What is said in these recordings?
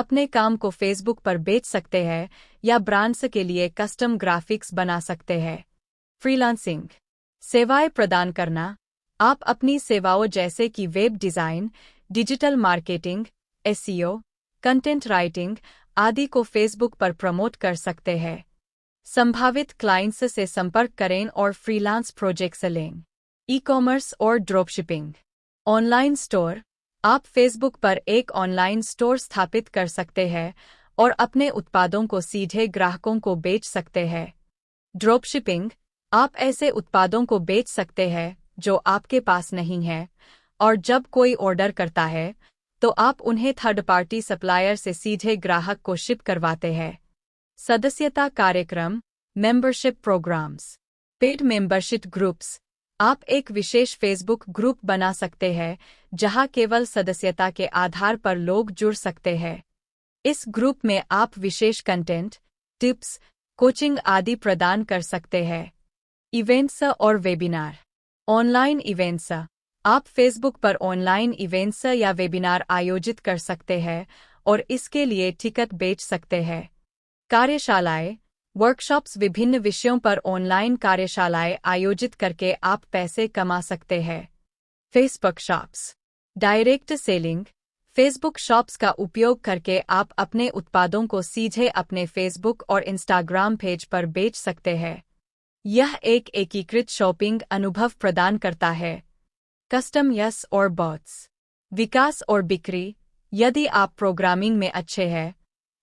अपने काम को फेसबुक पर बेच सकते हैं या ब्रांड्स के लिए कस्टम ग्राफिक्स बना सकते हैं। फ्रीलांसिंग सेवाएं प्रदान करना। आप अपनी सेवाओं जैसे कि web design, digital marketing, SEO, content writing आदि को फेसबुक पर प्रमोट कर सकते हैं। संभावित क्लाइंट्स से संपर्क करें और फ्रीलांस प्रोजेक्ट्स लें। ई-कॉमर्स और ड्रॉपशिपिंग। Online store. आप फेसबुक पर एक ऑनलाइन स्टोर स्थापित कर सकते हैं और अपने उत्पादों को सीधे ग्राहकों को बेच सकते हैं। ड्रॉपशिपिंग। आप ऐसे उत्पादों को बेच सकते हैं जो आपके पास नहीं है, और जब कोई ऑर्डर करता है तो आप उन्हें थर्ड पार्टी सप्लायर से सीधे ग्राहक को शिप करवाते हैं। सदस्यता कार्यक्रम, membership programmes. Paid membership groups. आप एक विशेष फेसबुक ग्रुप बना सकते हैं जहां केवल सदस्यता के आधार पर लोग जुड़ सकते हैं। इस ग्रुप में आप विशेष कंटेंट, टिप्स, कोचिंग आदि प्रदान कर सकते हैं। इवेंट्स और वेबिनार। Online events. आप फेसबुक पर ऑनलाइन इवेंट्स या वेबिनार आयोजित कर सकते हैं और इसके लिए टिकट बेच सकते हैं। कार्यशालाएं, वर्कशॉप्स। विभिन्न विषयों पर ऑनलाइन कार्यशालाएं आयोजित करके आप पैसे कमा सकते हैं। Facebook shops. Direct selling. Facebook shops का उपयोग करके आप अपने उत्पादों को सीधे अपने फेसबुक और इंस्टाग्राम पेज पर बेच सकते हैं। यह एक एकीकृत शॉपिंग अनुभव प्रदान करता है। कस्टम यस और बॉट्स। विकास और बिक्री। यदि आप प्रोग्रामिंग में अच्छे हैं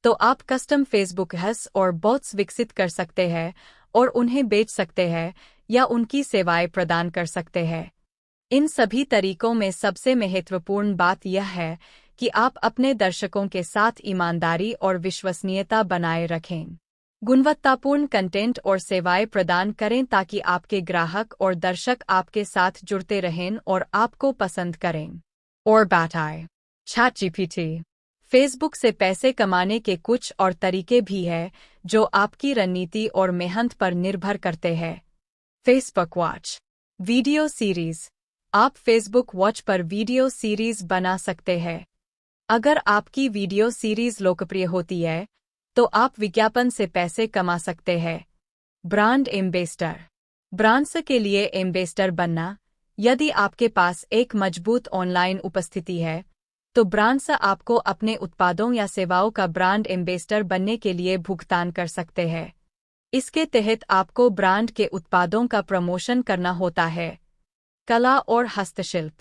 तो आप कस्टम फेसबुक एड्स और बॉट्स विकसित कर सकते हैं और उन्हें बेच सकते हैं या उनकी सेवाएं प्रदान कर सकते हैं। इन सभी तरीकों में सबसे महत्वपूर्ण बात यह है कि आप अपने दर्शकों के साथ ईमानदारी और विश्वसनीयता बनाए रखें। गुणवत्तापूर्ण कंटेंट और सेवाएं प्रदान करें ताकि आपके ग्राहक और दर्शक आपके साथ जुड़ते रहें और आपको पसंद करें। और बताएं। ChatGPT। फेसबुक से पैसे कमाने के कुछ और तरीके भी हैं जो आपकी रणनीति और मेहनत पर निर्भर करते हैं। Facebook watch. Video series. आप फेसबुक वॉच पर वीडियो सीरीज बना सकते हैं। अगर आपकी वीडियो सीरीज लोकप्रिय होती है तो आप विज्ञापन से पैसे कमा सकते हैं। Brand ambassador. ब्रांड्स के लिए एम्बेसडर बनना। यदि आपके पास एक मजबूत ऑनलाइन उपस्थिति है तो ब्रांड्स आपको अपने उत्पादों या सेवाओं का ब्रांड एम्बेसडर बनने के लिए भुगतान कर सकते हैं। इसके तहत आपको ब्रांड के उत्पादों का प्रमोशन करना होता है। कला और हस्तशिल्प।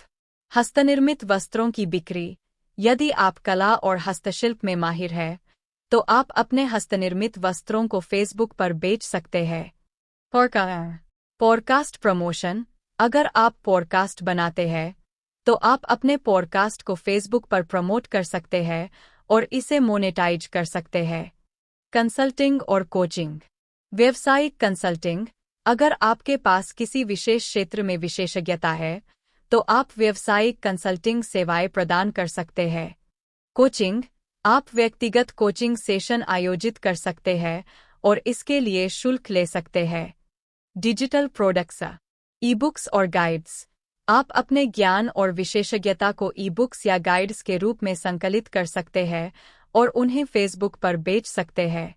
हस्तनिर्मित वस्त्रों की बिक्री। यदि आप कला और हस्तशिल्प में माहिर हैं तो आप अपने हस्तनिर्मित वस्त्रों को फेसबुक पर बेच सकते हैं। Podcast promotion. अगर आप पॉडकास्ट बनाते हैं तो आप अपने पॉडकास्ट को फेसबुक पर प्रमोट कर सकते हैं और इसे मोनेटाइज कर सकते हैं। कंसल्टिंग और कोचिंग। व्यावसायिक कंसल्टिंग। अगर आपके पास किसी विशेष क्षेत्र में विशेषज्ञता है तो आप व्यावसायिक कंसल्टिंग सेवाएं प्रदान कर सकते हैं। कोचिंग। आप व्यक्तिगत कोचिंग सेशन आयोजित कर सकते हैं और इसके लिए शुल्क ले सकते हैं। Digital products. ई-बुक्स और गाइड्स। आप अपने ज्ञान और विशेषज्ञता को ई-बुक्स या गाइड्स के रूप में संकलित कर सकते हैं और उन्हें फेसबुक पर बेच सकते हैं।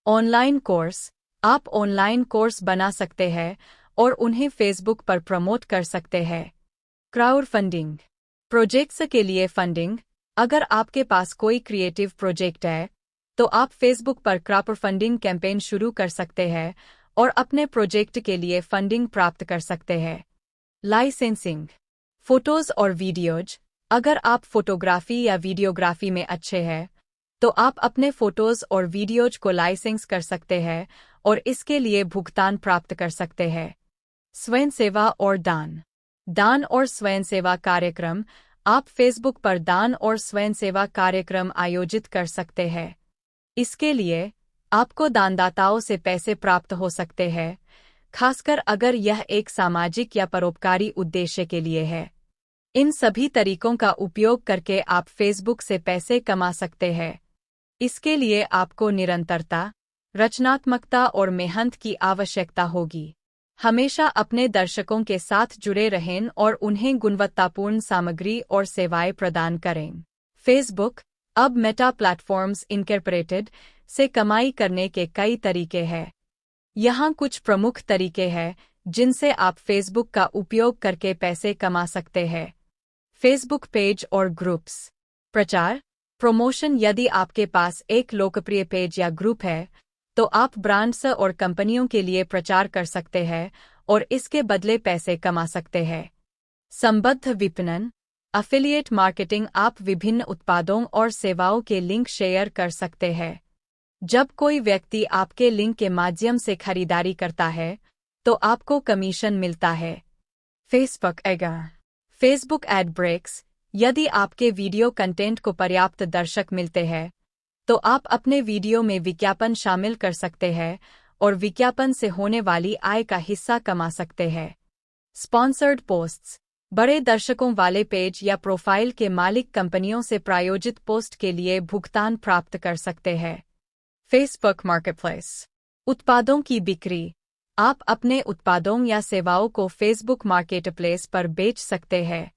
Online course. आप ऑनलाइन कोर्स बना सकते हैं और उन्हें फेसबुक पर प्रमोट कर सकते हैं। Crowd funding. प्रोजेक्ट्स के लिए फंडिंग। अगर आपके पास कोई क्रिएटिव प्रोजेक्ट है तो आप फेसबुक पर क्राउड फंडिंग कैंपेन शुरू कर सकते हैं और अपने प्रोजेक्ट के लिए फंडिंग प्राप्त कर सकते हैं। लाइसेंसिंग। फोटोज और वीडियोज। अगर आप फोटोग्राफी या वीडियोग्राफी में अच्छे हैं तो आप अपने फोटोज और वीडियोज को लाइसेंस कर सकते हैं और इसके लिए भुगतान प्राप्त कर सकते हैं। स्वयंसेवा और दान। दान और स्वयंसेवा कार्यक्रम। आप फेसबुक पर दान और स्वयंसेवा कार्यक्रम आयोजित कर सकते हैं। इसके लिए आपको दानदाताओं से पैसे प्राप्त हो सकते हैं, खासकर अगर यह एक सामाजिक या परोपकारी उद्देश्य के लिए है। इन सभी तरीकों का उपयोग करके आप फेसबुक से पैसे कमा सकते हैं। इसके लिए आपको निरंतरता, रचनात्मकता और मेहनत की आवश्यकता होगी। हमेशा अपने दर्शकों के साथ जुड़े रहें और उन्हें गुणवत्तापूर्ण सामग्री और सेवाएं प्रदान करें। फेसबुक अब मेटा प्लेटफॉर्म्स इनकॉर्पोरेटेड से कमाई करने के कई तरीके हैं। यहाँ कुछ प्रमुख तरीके हैं जिनसे आप फेसबुक का उपयोग करके पैसे कमा सकते हैं। फेसबुक पेज और ग्रुप्स। प्रचार, प्रमोशन। यदि आपके पास एक लोकप्रिय पेज या ग्रुप है, तो आप ब्रांड्स और कंपनियों के लिए प्रचार कर सकते हैं और इसके बदले पैसे कमा सकते हैं। संबद्ध विपणन, एफिलिएट मार्केटिंग। आप विभिन्न उत्पादों और सेवाओं के लिंक शेयर कर सकते हैं। जब कोई व्यक्ति आपके लिंक के माध्यम से खरीदारी करता है, तो आपको कमीशन मिलता है। Facebook ad. Facebook ad breaks. यदि आपके वीडियो कंटेंट को पर्याप्त दर्शक मिलते हैं, तो आप अपने वीडियो में विज्ञापन शामिल कर सकते हैं और विज्ञापन से होने वाली आय का हिस्सा कमा सकते हैं। Sponsored posts. बड़े दर्शकों वाले पेज या प्रोफाइल के मालिक कंपनियों से प्रायोजित पोस्ट के लिए भुगतान प्राप्त कर सकते हैं। Facebook marketplace. उत्पादों की बिक्री। आप अपने उत्पादों या सेवाओं को फेसबुक मार्केटप्लेस पर बेच सकते हैं।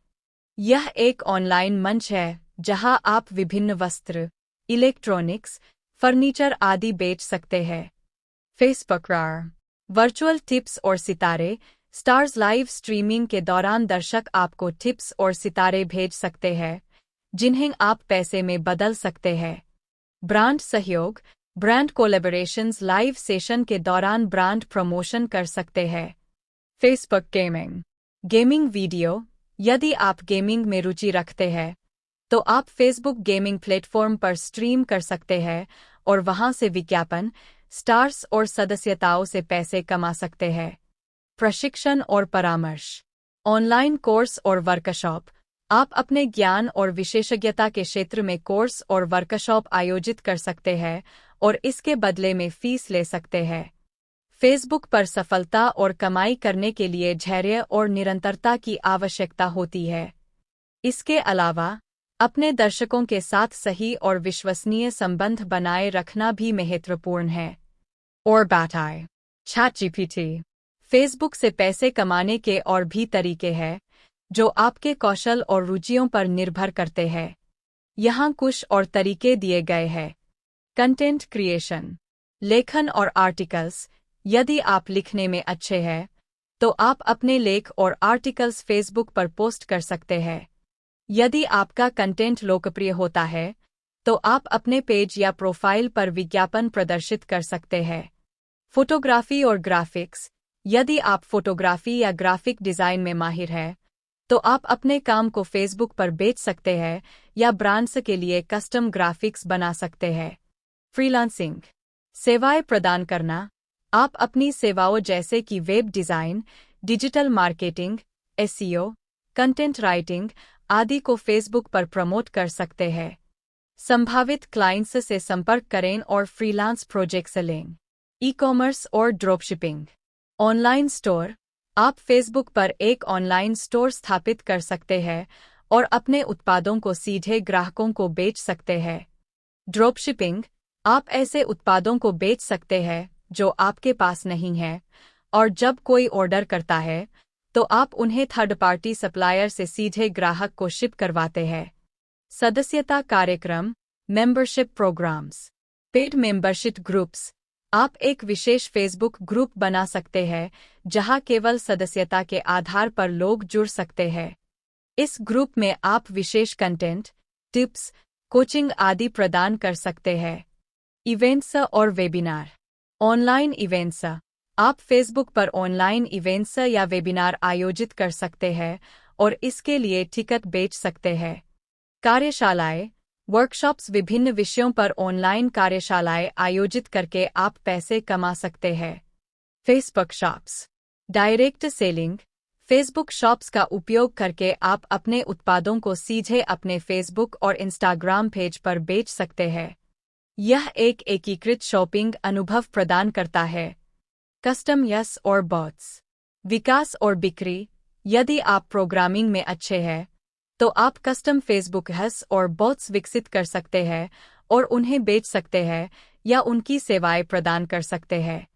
यह एक ऑनलाइन मंच है जहां आप विभिन्न वस्त्र, इलेक्ट्रॉनिक्स, फर्नीचर आदि बेच सकते हैं। फेसबुक रार। वर्चुअल टिप्स और सितारे। स्टार्स। लाइव स्ट्रीमिंग के दौरान दर्शक आपको टिप्स और सितारे भेज सकते हैं, जिन्हें आप पैसे में बदल सकते हैं। ब्रांड सहयोग। Brand collaborations. लाइव सेशन के दौरान ब्रांड प्रमोशन कर सकते हैं। Facebook gaming. Gaming video. यदि आप गेमिंग में रुचि रखते हैं, तो आप फेसबुक गेमिंग प्लेटफॉर्म पर स्ट्रीम कर सकते हैं और वहां से विज्ञापन, स्टार्स और सदस्यताओं से पैसे कमा सकते हैं। प्रशिक्षण और परामर्श। ऑनलाइन कोर्स और वर्कशॉप। आप अपने ज्ञान और विशेषज्ञता के क्षेत्र में कोर्स और वर्कशॉप आयोजित कर सकते हैं और इसके बदले में फीस ले सकते हैं। फेसबुक पर सफलता और कमाई करने के लिए धैर्य और निरंतरता की आवश्यकता होती है। इसके अलावा, अपने दर्शकों के साथ सही और विश्वसनीय संबंध बनाए रखना भी महत्वपूर्ण है। और बाताएं। ChatGPT। फेसबुक से पैसे कमाने के और भी तरीके हैं, जो आपके कौशल और रुचियों पर निर्भर करते हैं। यहाँ कुछ और तरीके दिए गए हैं। Content creation. लेखन और आर्टिकल्स। यदि आप लिखने में अच्छे हैं, तो आप अपने लेख और आर्टिकल्स फेसबुक पर पोस्ट कर सकते हैं। यदि आपका कंटेंट लोकप्रिय होता है, तो आप अपने पेज या प्रोफाइल पर विज्ञापन प्रदर्शित कर सकते हैं। फोटोग्राफी और ग्राफिक्स। यदि आप फोटोग्राफी या ग्राफिक डिज़ाइन में माहिर हैं, तो आप अपने काम को फेसबुक पर बेच सकते हैं या ब्रांड्स के लिए कस्टम ग्राफिक्स बना सकते हैं। फ्रीलांसिंग। सेवाएं प्रदान करना। आप अपनी सेवाओं जैसे कि web design, digital marketing, SEO, content writing आदि को फेसबुक पर प्रमोट कर सकते हैं। संभावित क्लाइंट्स से संपर्क करें और फ्रीलांस प्रोजेक्ट्स लें। ई-कॉमर्स और ड्रॉपशिपिंग। Online store. आप फेसबुक पर एक ऑनलाइन स्टोर स्थापित कर सकते हैं और अपने उत्पादों को सीधे ग्राहकों को बेच सकते हैं। ड्रॉपशिपिंग। आप ऐसे उत्पादों को बेच सकते हैं जो आपके पास नहीं है, और जब कोई ऑर्डर करता है, तो आप उन्हें थर्ड पार्टी सप्लायर से सीधे ग्राहक को शिप करवाते हैं। सदस्यता कार्यक्रम, membership programmes. Paid membership groups. आप एक विशेष फेसबुक ग्रुप बना सकते हैं जहां केवल सदस्यता के आधार पर लोग जुड़ सकते हैं। इस ग्रुप में आप विशेष कंटेंट, टिप्स, कोचिंग आदि प्रदान कर सकते हैं। इवेंट्स और वेबिनार। Online events. आप फेसबुक पर ऑनलाइन इवेंट्स या वेबिनार आयोजित कर सकते हैं और इसके लिए टिकट बेच सकते हैं। कार्यशालाएं, वर्कशॉप्स। विभिन्न विषयों पर ऑनलाइन कार्यशालाएं आयोजित करके आप पैसे कमा सकते हैं। Facebook shops. Direct selling. Facebook shops का उपयोग करके आप अपने उत्पादों को सीधे अपने फेसबुक और इंस्टाग्राम पेज पर बेच सकते हैं। यह एक एकीकृत शॉपिंग अनुभव प्रदान करता है। कस्टम यस और बॉट्स। विकास और बिक्री। यदि आप प्रोग्रामिंग में अच्छे हैं, तो आप कस्टम फेसबुक हैश और बॉट्स विकसित कर सकते हैं और उन्हें बेच सकते हैं या उनकी सेवाएं प्रदान कर सकते हैं।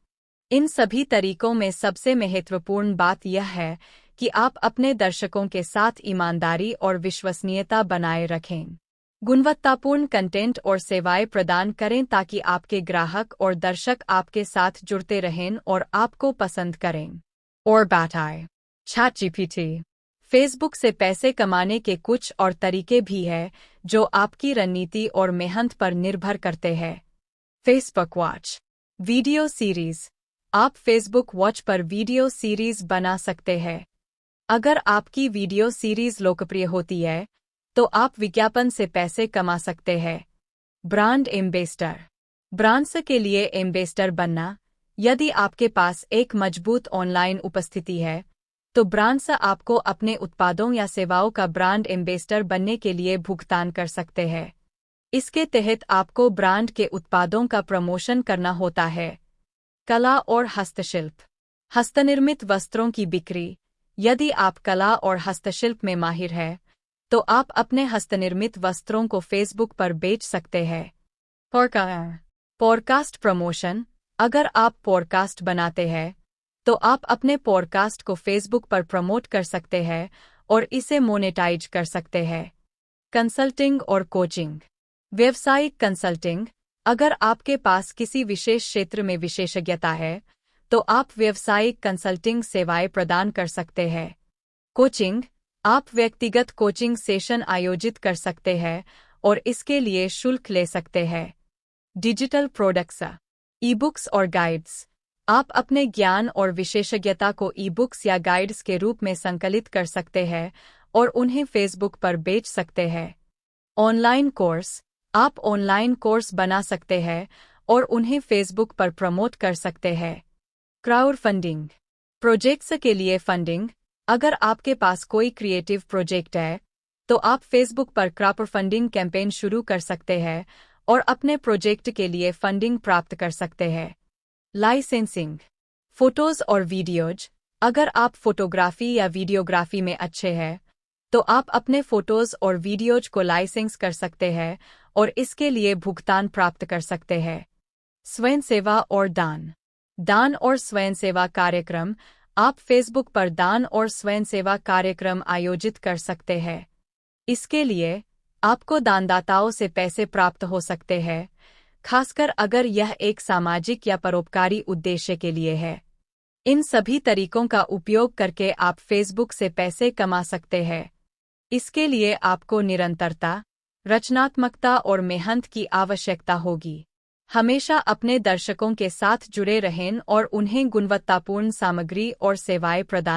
इन सभी तरीकों में सबसे महत्वपूर्ण बात यह है कि आप अपने दर्शकों के साथ ईमानदारी और विश्वसनीयता बनाए रखें। गुणवत्तापूर्ण कंटेंट और सेवाएं प्रदान करें ताकि आपके ग्राहक और दर्शक आपके साथ जुड़ते रहें और आपको पसंद करें। और बताएं। ChatGPT फेसबुक से पैसे कमाने के कुछ और तरीके भी हैं जो आपकी रणनीति और मेहनत पर निर्भर करते हैं। Facebook watch video series. आप फेसबुक वॉच पर वीडियो सीरीज बना सकते हैं। अगर आपकी वीडियो सीरीज लोकप्रिय होती है तो आप विज्ञापन से पैसे कमा सकते हैं। Brand ambassador. ब्रांड्स के लिए एम्बेसडर बनना। यदि आपके पास एक मजबूत ऑनलाइन उपस्थिति है तो ब्रांड्स आपको अपने उत्पादों या सेवाओं का ब्रांड एम्बेसडर बनने के लिए भुगतान कर सकते हैं। इसके तहत आपको ब्रांड के उत्पादों का प्रमोशन करना होता है। कला और हस्तशिल्प। हस्तनिर्मित वस्त्रों की बिक्री। यदि आप कला और हस्तशिल्प में माहिर हैं तो आप अपने हस्तनिर्मित वस्त्रों को फेसबुक पर बेच सकते हैं। Podcast promotion. अगर आप पॉडकास्ट बनाते हैं तो आप अपने पॉडकास्ट को फेसबुक पर प्रमोट कर सकते हैं और इसे मोनेटाइज कर सकते हैं। कंसल्टिंग और कोचिंग। व्यावसायिक कंसल्टिंग। अगर आपके पास किसी विशेष क्षेत्र में विशेषज्ञता है तो आप व्यावसायिक कंसल्टिंग सेवाएं प्रदान कर सकते हैं। कोचिंग। आप व्यक्तिगत कोचिंग सेशन आयोजित कर सकते हैं और इसके लिए शुल्क ले सकते हैं। Digital products. ई-बुक्स और गाइड्स। आप अपने ज्ञान और विशेषज्ञता को ई-बुक्स या गाइड्स के रूप में संकलित कर सकते हैं और उन्हें फेसबुक पर बेच सकते हैं। Online course. आप ऑनलाइन कोर्स बना सकते हैं और उन्हें फेसबुक पर प्रमोट कर सकते हैं। Crowd funding. प्रोजेक्ट्स के लिए फंडिंग। अगर आपके पास कोई क्रिएटिव प्रोजेक्ट है तो आप फेसबुक पर क्राउड फंडिंग कैंपेन शुरू कर सकते हैं और अपने प्रोजेक्ट के लिए फंडिंग प्राप्त कर सकते हैं। लाइसेंसिंग। फोटोज और वीडियोज। अगर आप फोटोग्राफी या वीडियोग्राफी में अच्छे हैं तो आप अपने फोटोज और वीडियोज को लाइसेंस कर सकते हैं और इसके लिए भुगतान प्राप्त कर सकते हैं। स्वयंसेवा और दान। दान और स्वयंसेवा कार्यक्रम। आप फेसबुक पर दान और स्वयंसेवा कार्यक्रम आयोजित कर सकते हैं। इसके लिए आपको दानदाताओं से पैसे प्राप्त हो सकते हैं, खासकर अगर यह एक सामाजिक या परोपकारी उद्देश्य के लिए है। इन सभी तरीकों का उपयोग करके आप फेसबुक से पैसे कमा सकते हैं। इसके लिए आपको निरंतरता, रचनात्मकता और मेहनत की आवश्यकता होगी। हमेशा अपने दर्शकों के साथ जुड़े रहें और उन्हें गुणवत्तापूर्ण सामग्री और सेवाएं प्रदान